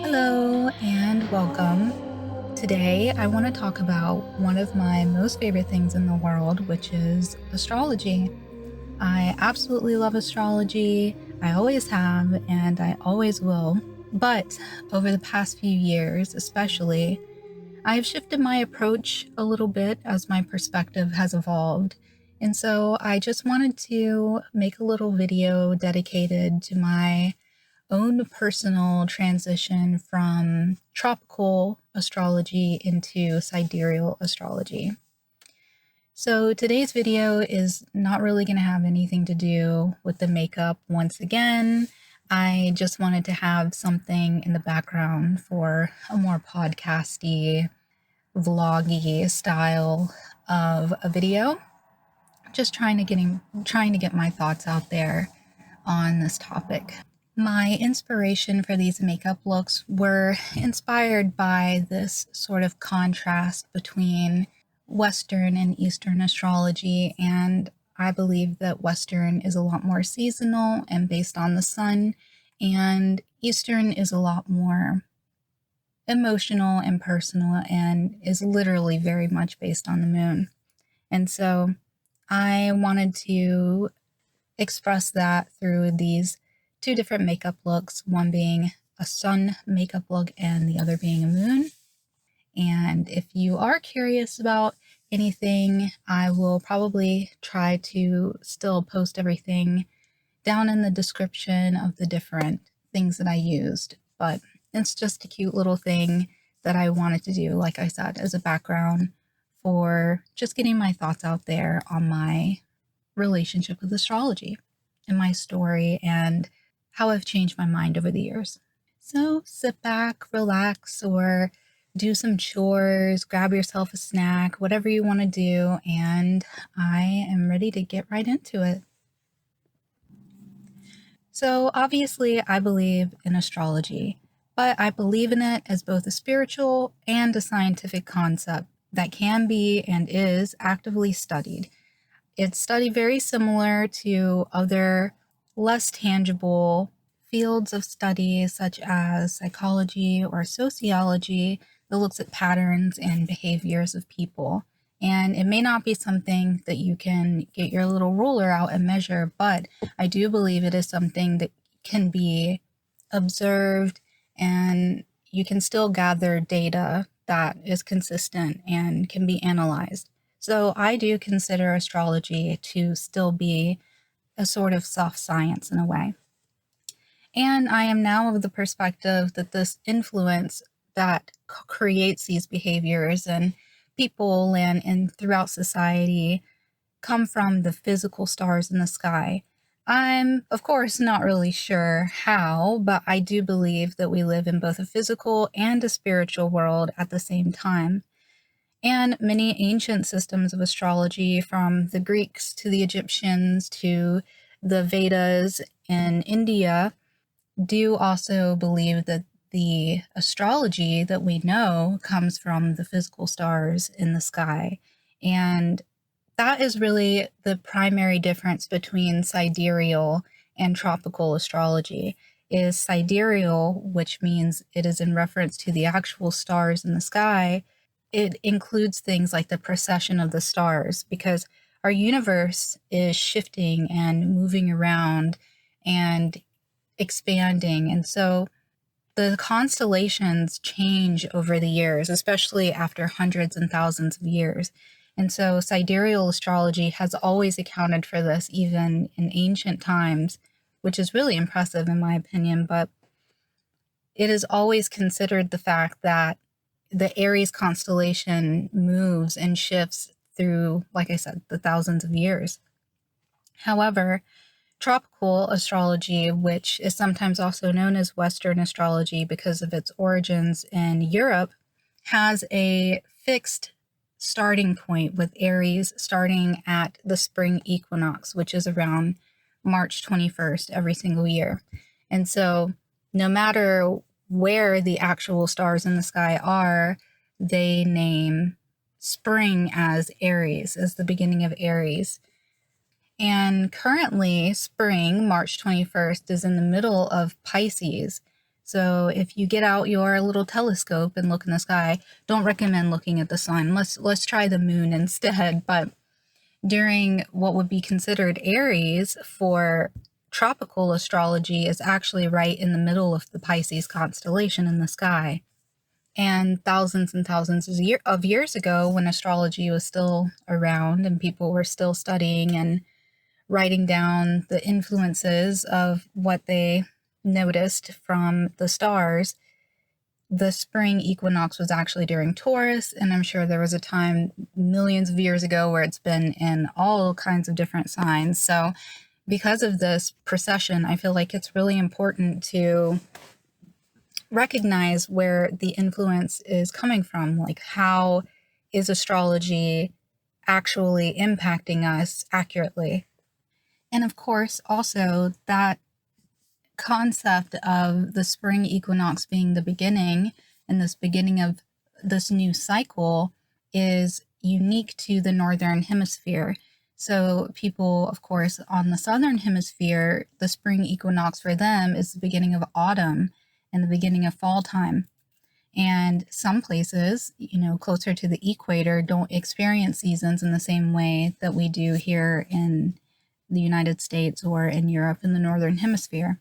Hello and welcome. Today I want to talk about one of my most favorite things in the world, which is astrology. I absolutely love astrology. I always have and I always will. But over the past few years, especially, I've shifted my approach a little bit as my perspective has evolved. And so I just wanted to make a little video dedicated to my own personal transition from tropical astrology into sidereal astrology. So today's video is not really going to have anything to do with the makeup once again. I just wanted to have something in the background for a more podcasty, vloggy style of a video. Just trying to get my thoughts out there on this topic. My inspiration for these makeup looks were inspired by this sort of contrast between Western and Eastern astrology, and I believe that Western is a lot more seasonal and based on the sun, and Eastern is a lot more emotional and personal and is literally very much based on the moon. And so I wanted to express that through these two different makeup looks, one being a sun makeup look and the other being a moon. And if you are curious about anything, I will probably try to still post everything down in the description of the different things that I used. But it's just a cute little thing that I wanted to do, like I said, as a background for just getting my thoughts out there on my relationship with astrology and my story and how I've changed my mind over the years. So sit back, relax, or do some chores, grab yourself a snack, whatever you want to do, and I am ready to get right into it. So obviously I believe in astrology, but I believe in it as both a spiritual and a scientific concept that can be and is actively studied. It's studied very similar to other less tangible fields of study such as psychology or sociology that looks at patterns and behaviors of people. And it may not be something that you can get your little ruler out and measure, but I do believe it is something that can be observed and you can still gather data that is consistent and can be analyzed. So I do consider astrology to still be a sort of soft science in a way. And I am now of the perspective that this influence that creates these behaviors and people and throughout society come from the physical stars in the sky. I'm, of course, not really sure how, but I do believe that we live in both a physical and a spiritual world at the same time. And many ancient systems of astrology, from the Greeks to the Egyptians to the Vedas in India, do also believe that the astrology that we know comes from the physical stars in the sky. And that is really the primary difference between sidereal and tropical astrology. Is sidereal, which means it is in reference to the actual stars in the sky, it includes things like the precession of the stars, because our universe is shifting and moving around and expanding. And so the constellations change over the years, especially after hundreds and thousands of years. And so sidereal astrology has always accounted for this, even in ancient times, which is really impressive in my opinion. But it is always considered the fact that the Aries constellation moves and shifts through, like I said, the thousands of years. However, tropical astrology, which is sometimes also known as Western astrology because of its origins in Europe, has a fixed starting point, with Aries starting at the spring equinox, which is around March 21st every single year. And so no matter where the actual stars in the sky are, they name spring as Aries, as the beginning of Aries. And currently, spring, March 21st, is in the middle of Pisces. So if you get out your little telescope and look in the sky, don't recommend looking at the sun. Let's try the moon instead. But during what would be considered Aries for tropical astrology is actually right in the middle of the Pisces constellation in the sky. And thousands of years ago, when astrology was still around and people were still studying and writing down the influences of what they noticed from the stars, the spring equinox was actually during Taurus, and I'm sure there was a time millions of years ago where it's been in all kinds of different signs. So because of this precession, I feel like it's really important to recognize where the influence is coming from. Like, how is astrology actually impacting us accurately? And of course, also that concept of the spring equinox being the beginning, and this beginning of this new cycle, is unique to the northern hemisphere. So people, of course, on the southern hemisphere, the spring equinox for them is the beginning of autumn and the beginning of fall time. And some places, closer to the equator, don't experience seasons in the same way that we do here in the United States or in Europe in the northern hemisphere.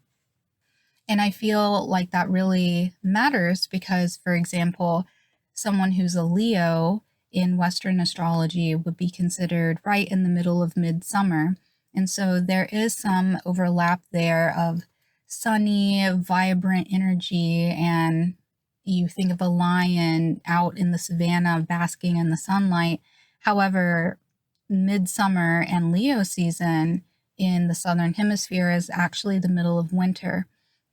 And I feel like that really matters because, for example, someone who's a Leo in Western astrology would be considered right in the middle of midsummer. And so there is some overlap there of sunny, vibrant energy, and you think of a lion out in the savannah basking in the sunlight. However, midsummer and Leo season in the southern hemisphere is actually the middle of winter.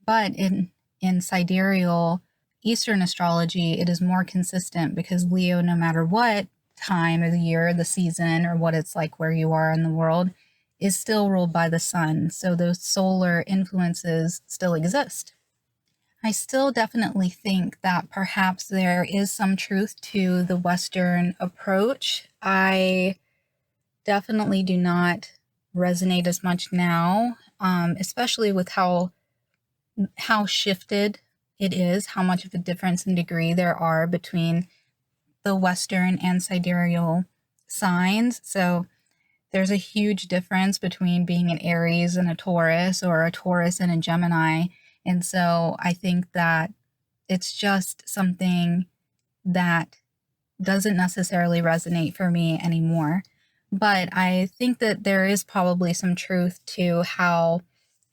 But in sidereal Eastern astrology, it is more consistent because Leo, no matter what time of the year, the season, or what it's like where you are in the world, is still ruled by the sun. So those solar influences still exist. I still definitely think that perhaps there is some truth to the Western approach. I definitely do not resonate as much now, especially with how shifted it is, how much of a difference in degree there are between the Western and sidereal signs. So there's a huge difference between being an Aries and a Taurus, or a Taurus and a Gemini. And so I think that it's just something that doesn't necessarily resonate for me anymore. But I think that there is probably some truth to how,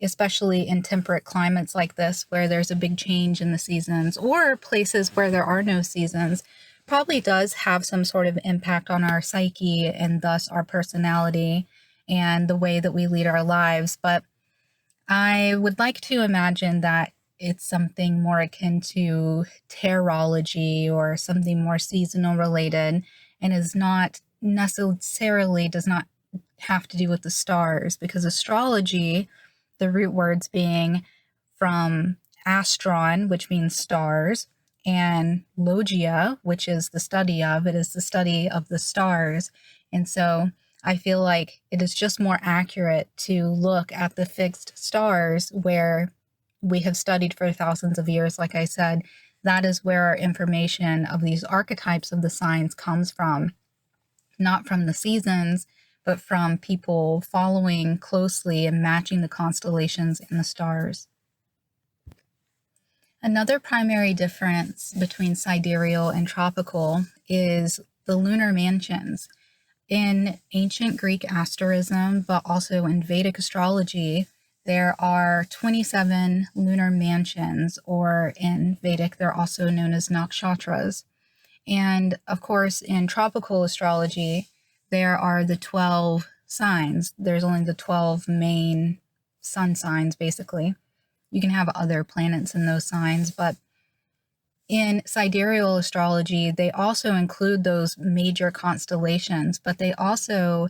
especially in temperate climates like this, where there's a big change in the seasons, or places where there are no seasons, probably does have some sort of impact on our psyche and thus our personality and the way that we lead our lives. But I would like to imagine that it's something more akin to tarology or something more seasonal related, and is not necessarily, does not have to do with the stars, because astrology, the root words being from astron, which means stars, and logia, which is the study of, it is the study of the stars. And so I feel like it is just more accurate to look at the fixed stars where we have studied for thousands of years, like I said, that is where our information of these archetypes of the signs comes from, not from the seasons, but from people following closely and matching the constellations and the stars. Another primary difference between sidereal and tropical is the lunar mansions. In ancient Greek asterism, but also in Vedic astrology, there are 27 lunar mansions, or in Vedic, they're also known as nakshatras. And of course, in tropical astrology, there are the 12 signs. There's only the 12 main sun signs, basically. You can have other planets in those signs, but in sidereal astrology, they also include those major constellations, but they also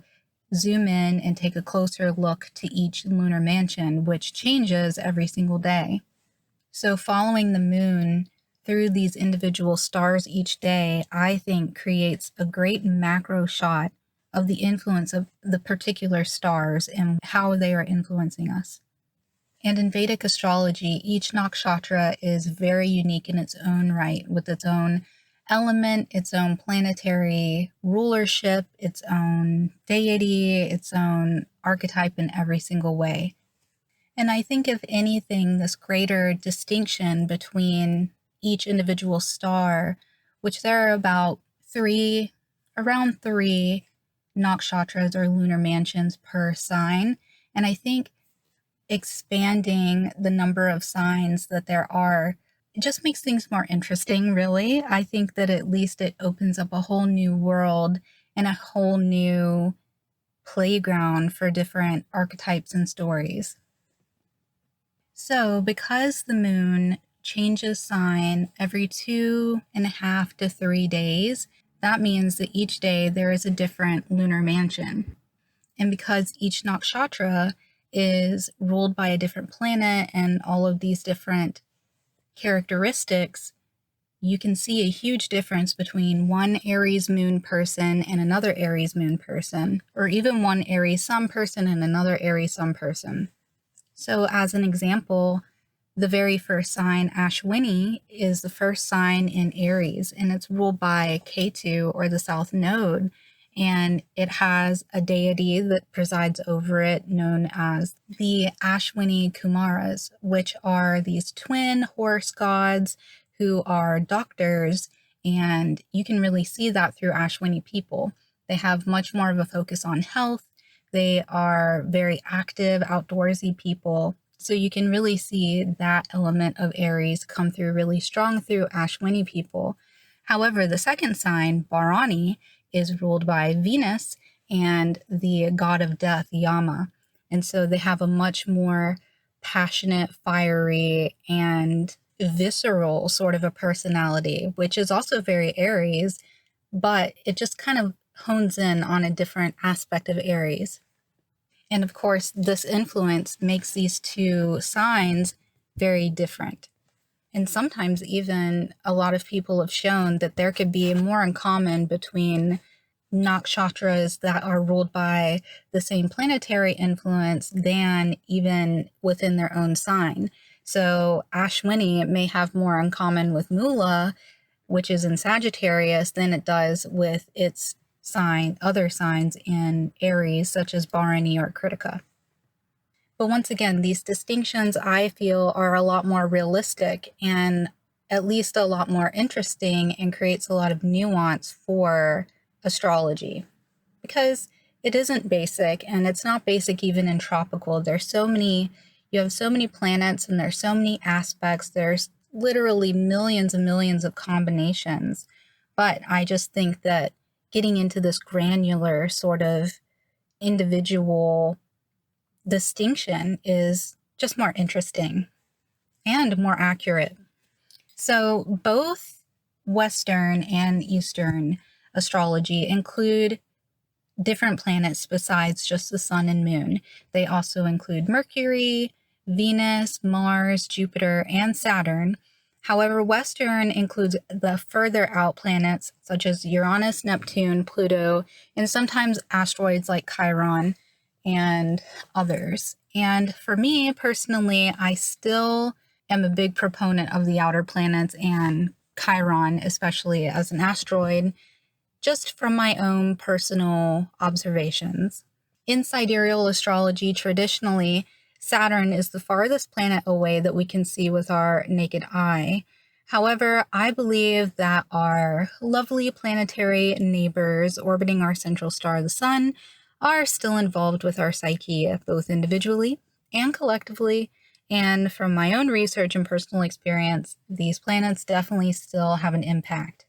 zoom in and take a closer look to each lunar mansion, which changes every single day. So following the moon through these individual stars each day, I think creates a great macro shot of the influence of the particular stars and how they are influencing us. And in Vedic astrology, each nakshatra is very unique in its own right, with its own element, its own planetary rulership, its own deity, its own archetype in every single way. And I think, if anything, this greater distinction between each individual star, which there are around three nakshatras or lunar mansions per sign, and I think expanding the number of signs that there are, it just makes things more interesting, really. I think that at least it opens up a whole new world and a whole new playground for different archetypes and stories. So because the moon changes sign every 2.5 to 3 days, that means that each day there is a different lunar mansion. And because each nakshatra is ruled by a different planet and all of these different characteristics, you can see a huge difference between one Aries moon person and another Aries moon person, or even one Aries sun person and another Aries sun person. So as an example, the very first sign, Ashwini, is the first sign in Aries, and it's ruled by Ketu, or the South Node, and it has a deity that presides over it known as the Ashwini Kumaras, which are these twin horse gods who are doctors, and you can really see that through Ashwini people. They have much more of a focus on health. They are very active, outdoorsy people. So you can really see that element of Aries come through really strong through Ashwini people. However, the second sign, Bharani, is ruled by Venus and the god of death, Yama. And so they have a much more passionate, fiery, and visceral sort of a personality, which is also very Aries, but it just kind of hones in on a different aspect of Aries. And of course, this influence makes these two signs very different. And sometimes even a lot of people have shown that there could be more in common between nakshatras that are ruled by the same planetary influence than even within their own sign. So Ashwini may have more in common with Mula, which is in Sagittarius, than it does with its sign, other signs in Aries, such as Bharani or Kritika. But once again, these distinctions, I feel, are a lot more realistic and at least a lot more interesting, and creates a lot of nuance for astrology, because it isn't basic, and it's not basic even in tropical. You have so many planets, and there's so many aspects. There's literally millions and millions of combinations. But I just think that getting into this granular sort of individual distinction is just more interesting and more accurate. So both Western and Eastern astrology include different planets besides just the sun and moon. They also include Mercury, Venus, Mars, Jupiter, and Saturn. However, Western includes the further out planets such as Uranus, Neptune, Pluto, and sometimes asteroids like Chiron and others. And for me personally, I still am a big proponent of the outer planets and Chiron, especially as an asteroid, just from my own personal observations. In sidereal astrology, traditionally, Saturn is the farthest planet away that we can see with our naked eye. However, I believe that our lovely planetary neighbors orbiting our central star, the Sun, are still involved with our psyche, both individually and collectively. And from my own research and personal experience, these planets definitely still have an impact.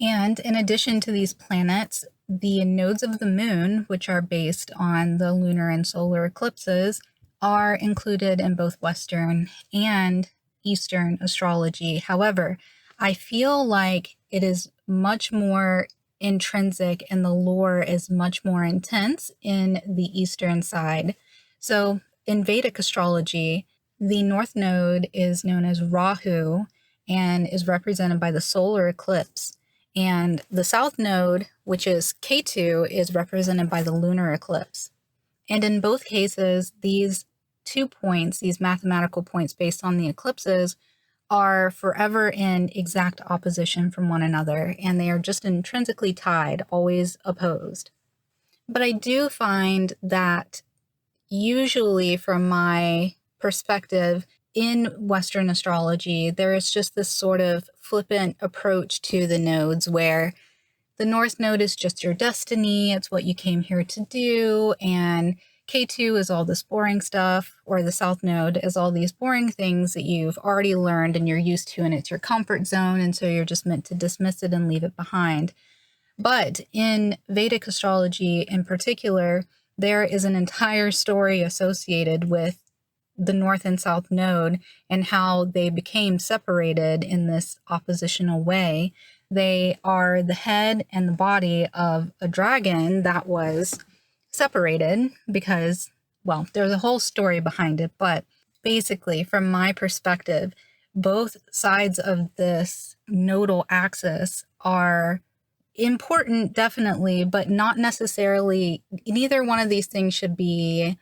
And in addition to these planets, the nodes of the moon, which are based on the lunar and solar eclipses, are included in both Western and Eastern astrology. However, I feel like it is much more intrinsic and the lore is much more intense in the Eastern side. So in Vedic astrology, the North Node is known as Rahu and is represented by the solar eclipse. And the South Node, which is K2, is represented by the lunar eclipse. And in both cases, these 2 points, these mathematical points based on the eclipses, are forever in exact opposition from one another, and they are just intrinsically tied, always opposed. But I do find that usually from my perspective, in Western astrology, there is just this sort of flippant approach to the nodes where the North Node is just your destiny, it's what you came here to do, and K2 is all this boring stuff, or the South Node is all these boring things that you've already learned and you're used to, and it's your comfort zone, and so you're just meant to dismiss it and leave it behind. But in Vedic astrology in particular, there is an entire story associated with the North and South Node and how they became separated in this oppositional way. They are the head and the body of a dragon that was separated because, well, there's a whole story behind it, but basically, from my perspective, both sides of this nodal axis are important, definitely, but not necessarily. Neither one of these things should be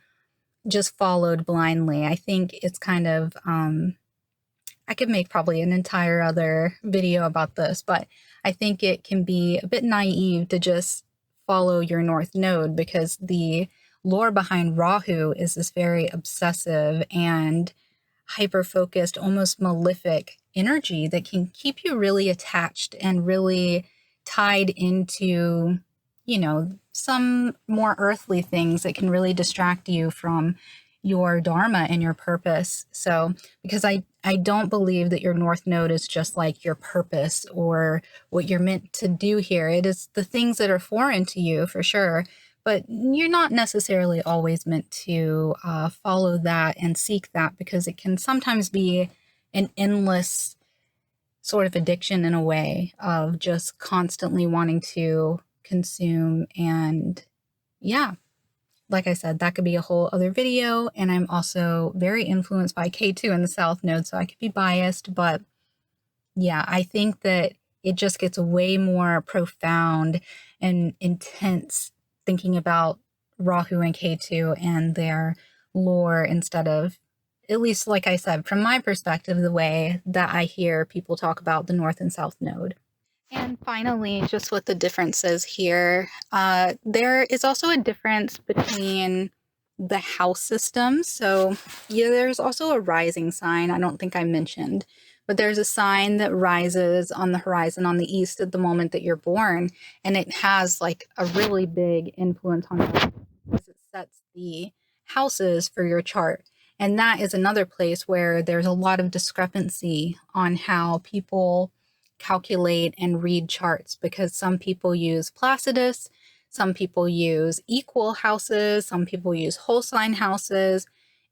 just followed blindly. I think it's kind of, I could make probably an entire other video about this, but I think it can be a bit naive to just follow your North Node because the lore behind Rahu is this very obsessive and hyper-focused, almost malefic energy that can keep you really attached and really tied into, some more earthly things that can really distract you from your dharma and your purpose. So, because I don't believe that your North Node is just like your purpose or what you're meant to do here. It is the things that are foreign to you for sure, but you're not necessarily always meant to follow that and seek that because it can sometimes be an endless sort of addiction in a way of just constantly wanting to consume. And yeah, like I said, that could be a whole other video. And I'm also very influenced by K2 in the South Node, so I could be biased. But yeah, I think that it just gets way more profound and intense thinking about Rahu and K2 and their lore instead of, at least like I said, from my perspective, the way that I hear people talk about the North and South Node. And finally, just what the difference is here, there is also a difference between the house systems. So yeah, there's also a rising sign. I don't think I mentioned, but there's a sign that rises on the horizon on the east at the moment that you're born. And it has like a really big influence on you because it sets the houses for your chart. And that is another place where there's a lot of discrepancy on how people calculate and read charts because some people use Placidus, some people use equal houses, some people use whole sign houses,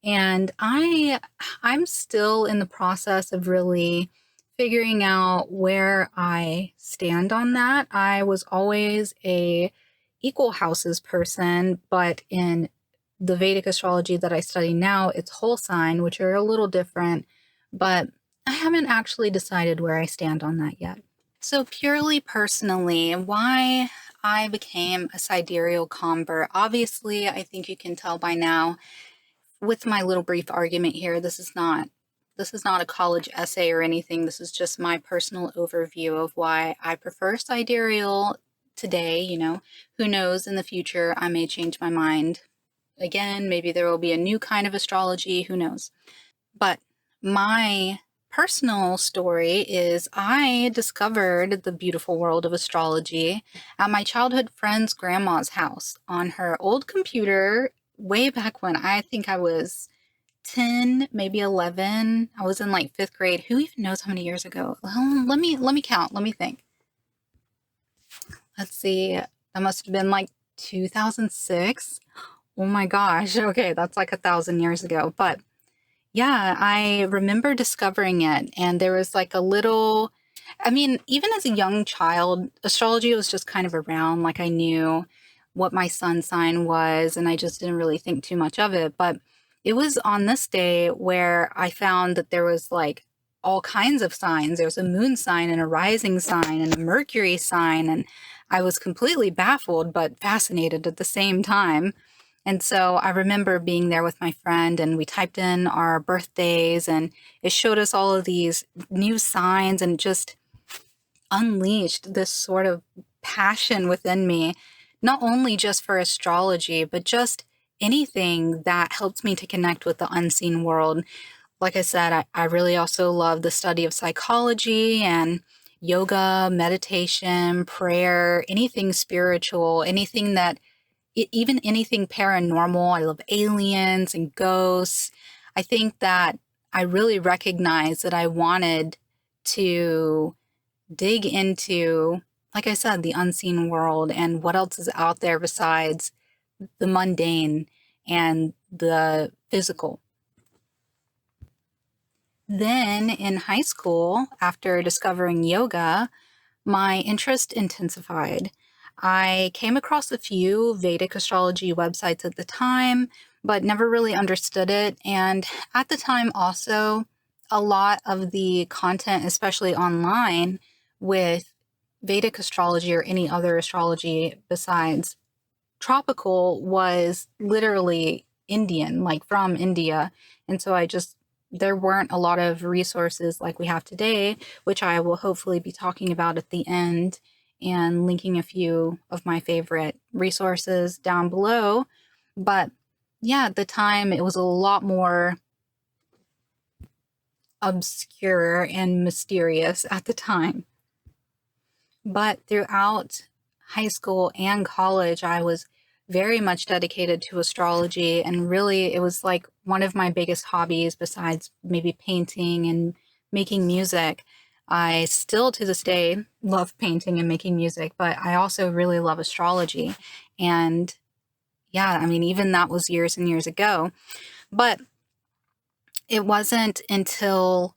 and I'm still in the process of really figuring out where I stand on that. I was always a equal houses person, but in the Vedic astrology that I study now, it's whole sign, which are a little different, but I haven't actually decided where I stand on that yet. So purely personally, why I became a sidereal convert. Obviously, I think you can tell by now with my little brief argument here, this is not this is not a college essay or anything. This is just my personal overview of why I prefer sidereal today. You know, who knows, in the future I may change my mind again. Maybe there will be a new kind of astrology, who knows. But my personal story is I discovered the beautiful world of astrology at my childhood friend's grandma's house on her old computer way back when. I think I was 10, maybe 11. I was in like 5th grade. Who even knows how many years ago? Let me count. Let me think. Let's see. That must have been like 2006. Oh my gosh. Okay, that's like 1,000 years ago. But yeah, I remember discovering it, and there was like a little, I mean, even as a young child, astrology was just kind of around. Like, I knew what my sun sign was, and I just didn't really think too much of it. But it was on this day where I found that there was like all kinds of signs. There was a moon sign and a rising sign and a Mercury sign, and I was completely baffled but fascinated at the same time. And so I remember being there with my friend, and we typed in our birthdays, and it showed us all of these new signs, and just unleashed this sort of passion within me, not only just for astrology, but just anything that helps me to connect with the unseen world. Like I said, I really also love the study of psychology and yoga, meditation, prayer, anything spiritual, anything that even anything paranormal. I love aliens and ghosts. I think that I really recognized that I wanted to dig into, like I said, the unseen world and what else is out there besides the mundane and the physical. Then in high school, after discovering yoga, my interest intensified. I came across a few Vedic astrology websites at the time, but never really understood it. And at the time, also, a lot of the content, especially online, with Vedic astrology or any other astrology besides tropical, was literally Indian, like from India. And so there weren't a lot of resources like we have today, which I will hopefully be talking about at the end and linking a few of my favorite resources down below. But yeah, at the time, it was a lot more obscure and mysterious at the time. But throughout high school and college, I was very much dedicated to astrology, and really it was like one of my biggest hobbies besides maybe painting and making music. I still to this day love painting and making music, but I also really love astrology. And yeah, I mean, even that was years and years ago. But it wasn't until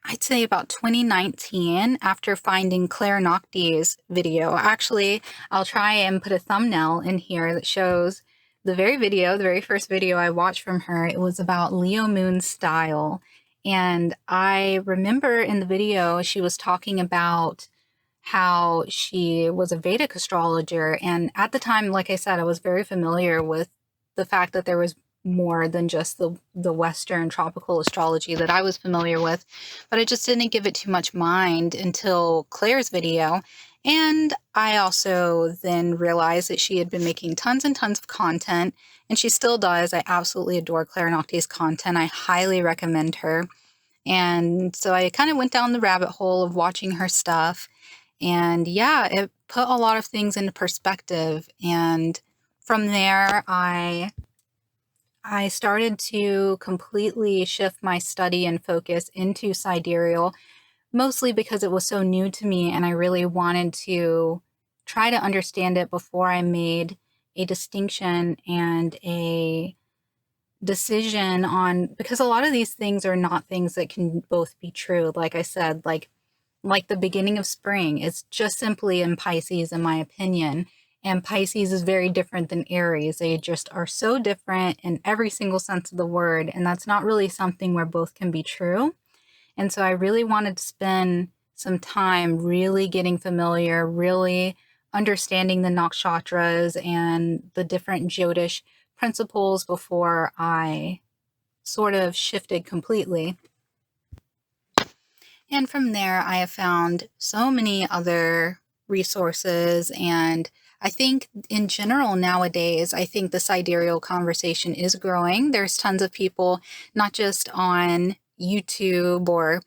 I'd say about 2019, after finding Claire Nocty's video. Actually, I'll try and put a thumbnail in here that shows the very first video I watched from her. It was about Leo Moon style. And I remember in the video, she was talking about how she was a Vedic astrologer. And at the time, like I said, I was very familiar with the fact that there was more than just the Western tropical astrology that I was familiar with, but I just didn't give it too much mind until Claire's video. And I also then realized that she had been making tons and tons of content, and she still does. I absolutely adore Claire Nocty's content. I highly recommend her. And so I kind of went down the rabbit hole of watching her stuff. And yeah, it put a lot of things into perspective. And from there, I started to completely shift my study and focus into sidereal, mostly because it was so new to me and I really wanted to try to understand it before I made a distinction and a decision on, because a lot of these things are not things that can both be true. Like I said, like the beginning of spring, it's just simply in Pisces, in my opinion. And Pisces is very different than Aries. They just are so different in every single sense of the word. And that's not really something where both can be true. And so I really wanted to spend some time really getting familiar, really understanding the nakshatras and the different Jyotish principles before I sort of shifted completely. And from there, I have found so many other resources. And I think in general nowadays, I think the sidereal conversation is growing. There's tons of people, not just on YouTube or,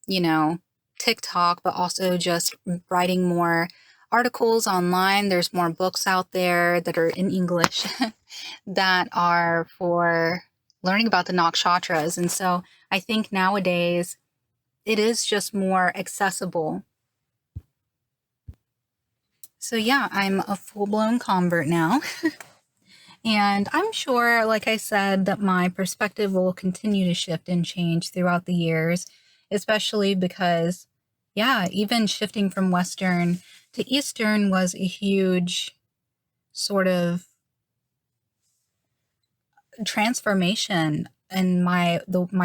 you know, TikTok, but also just writing more articles online. There's more books out there that are in English that are for learning about the nakshatras. And so I think nowadays it is just more accessible. So yeah, I'm a full-blown convert now. And I'm sure, like I said, that my perspective will continue to shift and change throughout the years, especially because, yeah, even shifting from Western to Eastern was a huge sort of transformation in my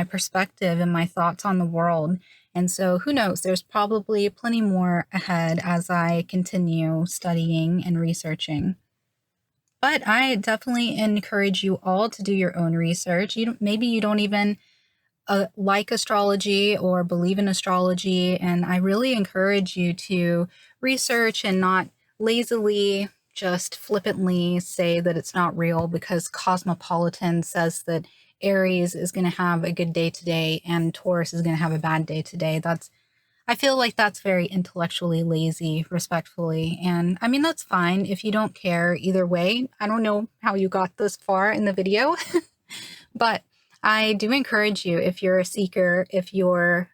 perspective and my thoughts on the world. And so who knows, there's probably plenty more ahead as I continue studying and researching. But I definitely encourage you all to do your own research. Maybe you don't even like astrology or believe in astrology, and I really encourage you to research and not lazily just flippantly say that it's not real because Cosmopolitan says that Aries is going to have a good day today and Taurus is going to have a bad day today. I feel like that's very intellectually lazy, respectfully. And I mean, that's fine if you don't care either way. I don't know how you got this far in the video, but I do encourage you, if you're a seeker, if you're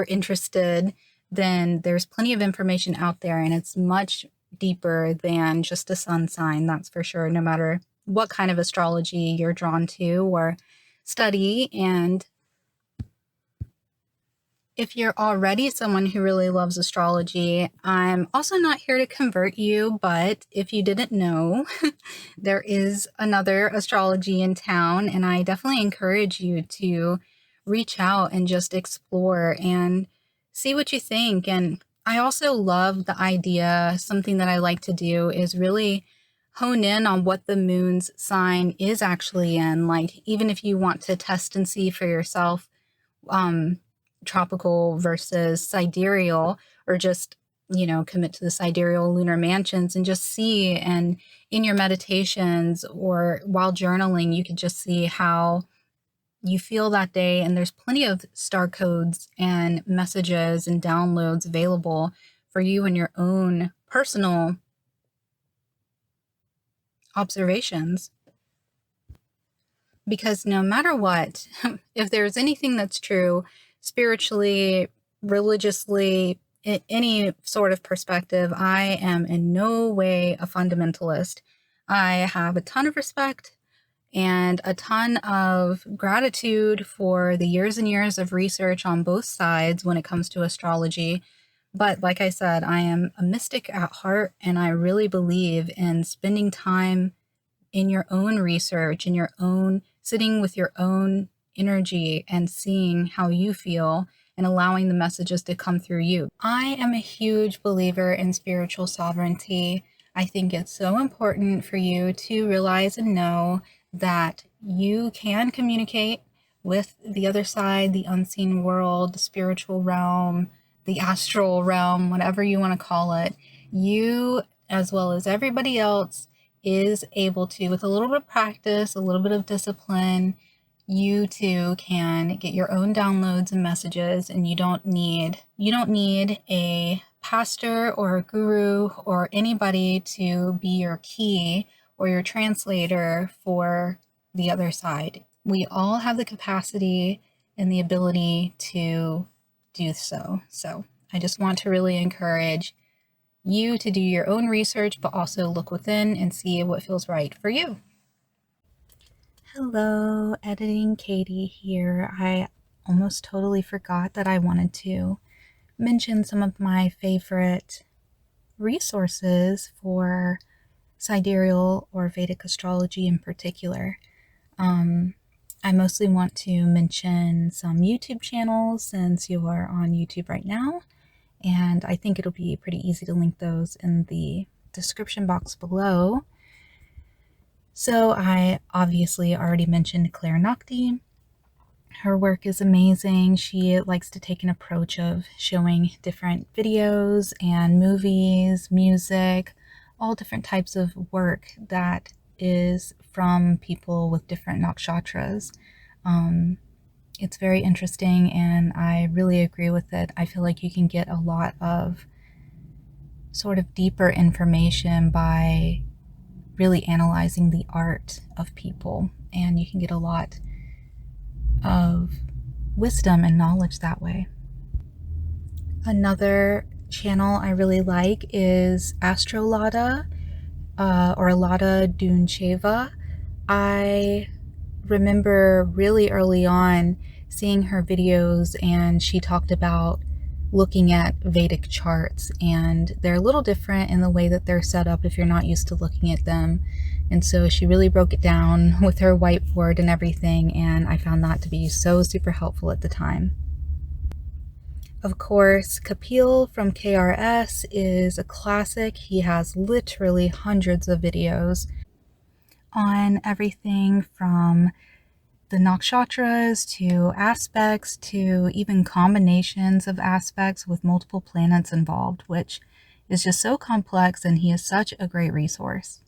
interested, then there's plenty of information out there, and it's much deeper than just a sun sign, that's for sure, no matter what kind of astrology you're drawn to or study. And if you're already someone who really loves astrology, I'm also not here to convert you, but if you didn't know, there is another astrology in town, and I definitely encourage you to reach out and just explore and see what you think. And I also love the idea, something that I like to do is really hone in on what the moon's sign is actually in. Like, even if you want to test and see for yourself, tropical versus sidereal, or just, commit to the sidereal lunar mansions and just see. And in your meditations or while journaling, you could just see how you feel that day. And there's plenty of star codes and messages and downloads available for you in your own personal observations. Because no matter what, if there's anything that's true, spiritually, religiously, in any sort of perspective, I am in no way a fundamentalist. I have a ton of respect and a ton of gratitude for the years and years of research on both sides when it comes to astrology. But like I said, I am a mystic at heart, and I really believe in spending time in your own research, in your own sitting with your own energy and seeing how you feel and allowing the messages to come through you. I am a huge believer in spiritual sovereignty. I think it's so important for you to realize and know that you can communicate with the other side, the unseen world, the spiritual realm, the astral realm, whatever you want to call it. You, as well as everybody else, is able to, with a little bit of practice, a little bit of discipline, you too can get your own downloads and messages, and you don't need a pastor or a guru or anybody to be your key or your translator for the other side. We all have the capacity and the ability to do so. So I just want to really encourage you to do your own research, but also look within and see what feels right for you. Hello, Editing Katie here. I almost totally forgot that I wanted to mention some of my favorite resources for sidereal or Vedic astrology in particular. I mostly want to mention some YouTube channels since you are on YouTube right now, and I think it'll be pretty easy to link those in the description box below. So I obviously already mentioned Claire Nocti. Her work is amazing. She likes to take an approach of showing different videos and movies, music, all different types of work that is from people with different nakshatras. It's very interesting and I really agree with it. I feel like you can get a lot of sort of deeper information by really analyzing the art of people, and you can get a lot of wisdom and knowledge that way. Another channel I really like is Astrolada or Lada Duncheva. I remember really early on seeing her videos, and she talked about looking at Vedic charts, and they're a little different in the way that they're set up if you're not used to looking at them. And so she really broke it down with her whiteboard and everything, and I found that to be so super helpful at the time. Of course, Kapil from KRS is a classic. He has literally hundreds of videos on everything from the nakshatras to aspects to even combinations of aspects with multiple planets involved, which is just so complex, and he is such a great resource.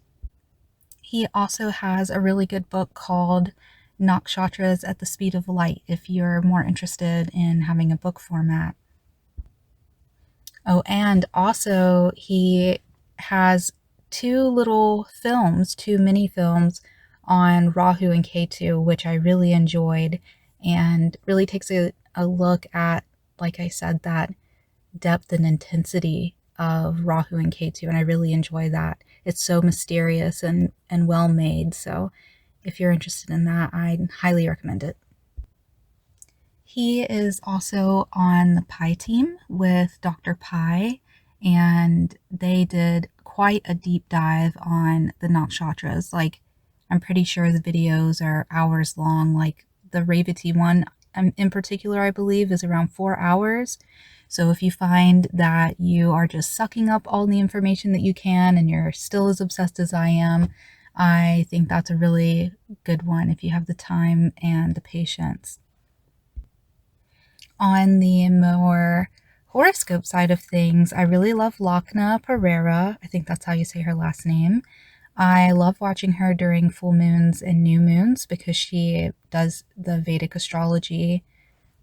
He also has a really good book called Nakshatras at the Speed of Light if you're more interested in having a book format. Oh, and also he has two mini films on Rahu and Ketu, which I really enjoyed, and really takes a look at, like I said, that depth and intensity of Rahu and Ketu, and I really enjoy that. It's so mysterious and well made, so if you're interested in that, I'd highly recommend it. He is also on the Pi team with Dr. Pi, and they did quite a deep dive on the nakshatras. Like, I'm pretty sure the videos are hours long. Like the Revati one in particular, I believe, is around 4 hours. So if you find that you are just sucking up all the information that you can and you're still as obsessed as I am, I think that's a really good one if you have the time and the patience. On the more horoscope side of things, I really love Lakna Pereira. I think that's how you say her last name. I love watching her during full moons and new moons because she does the Vedic astrology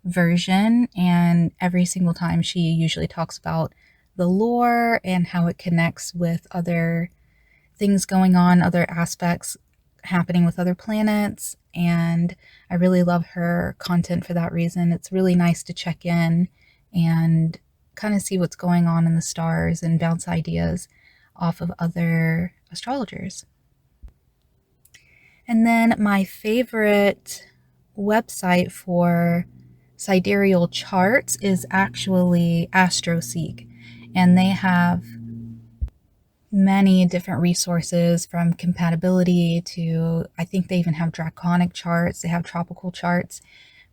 version, and every single time she usually talks about the lore and how it connects with other things going on, other aspects happening with other planets, and I really love her content for that reason. It's really nice to check in and kind of see what's going on in the stars and bounce ideas off of other astrologers. And then my favorite website for sidereal charts is actually AstroSeek, and they have many different resources from compatibility to, I think they even have draconic charts, they have tropical charts,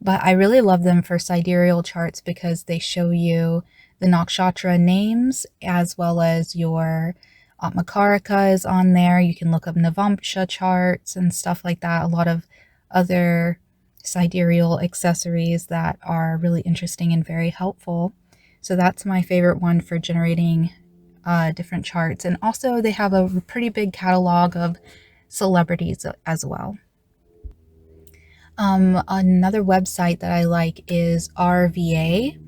but I really love them for sidereal charts because they show you the nakshatra names as well as your Atmakarika is on there. You can look up Navamsha charts and stuff like that. A lot of other sidereal accessories that are really interesting and very helpful. So that's my favorite one for generating different charts. And also they have a pretty big catalog of celebrities as well. Another website that I like is RVA,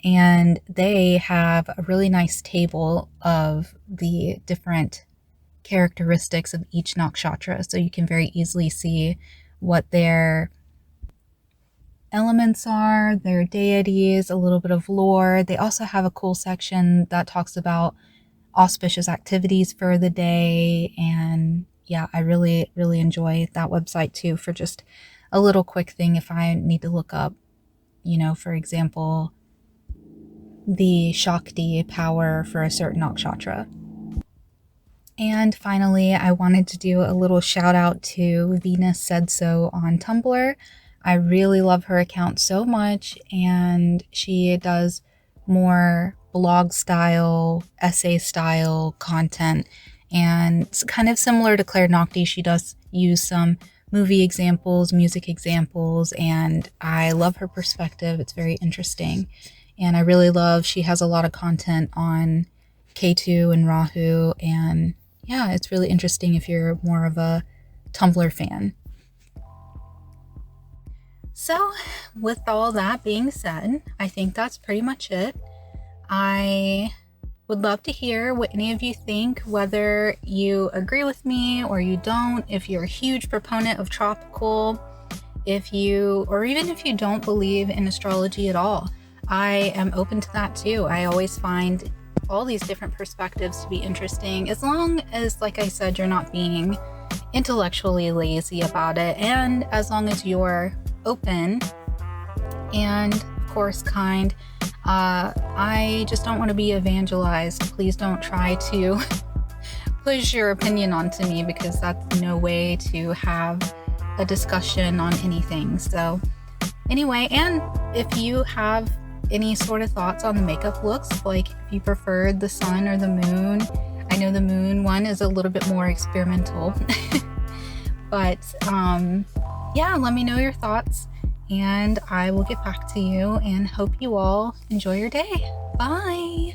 and they have a really nice table of the different characteristics of each nakshatra, so you can very easily see what their elements are, their deities, a little bit of lore. They also have a cool section that talks about auspicious activities for the day, and yeah, I really enjoy that website too for just a little quick thing if I need to look up, for example, the Shakti power for a certain nakshatra. And finally, I wanted to do a little shout out to Venus Said So on Tumblr. I really love her account so much, and she does more blog style, essay style content, and it's kind of similar to Claire Nocti. She does use some movie examples, music examples, and I love her perspective. It's very interesting. And I really love, she has a lot of content on K2 and Rahu, and yeah, it's really interesting if you're more of a Tumblr fan. So with all that being said, I think that's pretty much it. I would love to hear what any of you think, whether you agree with me or you don't, if you're a huge proponent of tropical, or even if you don't believe in astrology at all. I am open to that too. I always find all these different perspectives to be interesting, as long as, like I said, you're not being intellectually lazy about it, and as long as you're open and, of course, kind. I just don't want to be evangelized. Please don't try to push your opinion onto me, because that's no way to have a discussion on anything. So anyway, and if you have any sort of thoughts on the makeup looks, like if you preferred the sun or the moon, I know the moon one is a little bit more experimental. But yeah, let me know your thoughts, and I will get back to you, and hope you all enjoy your day. Bye.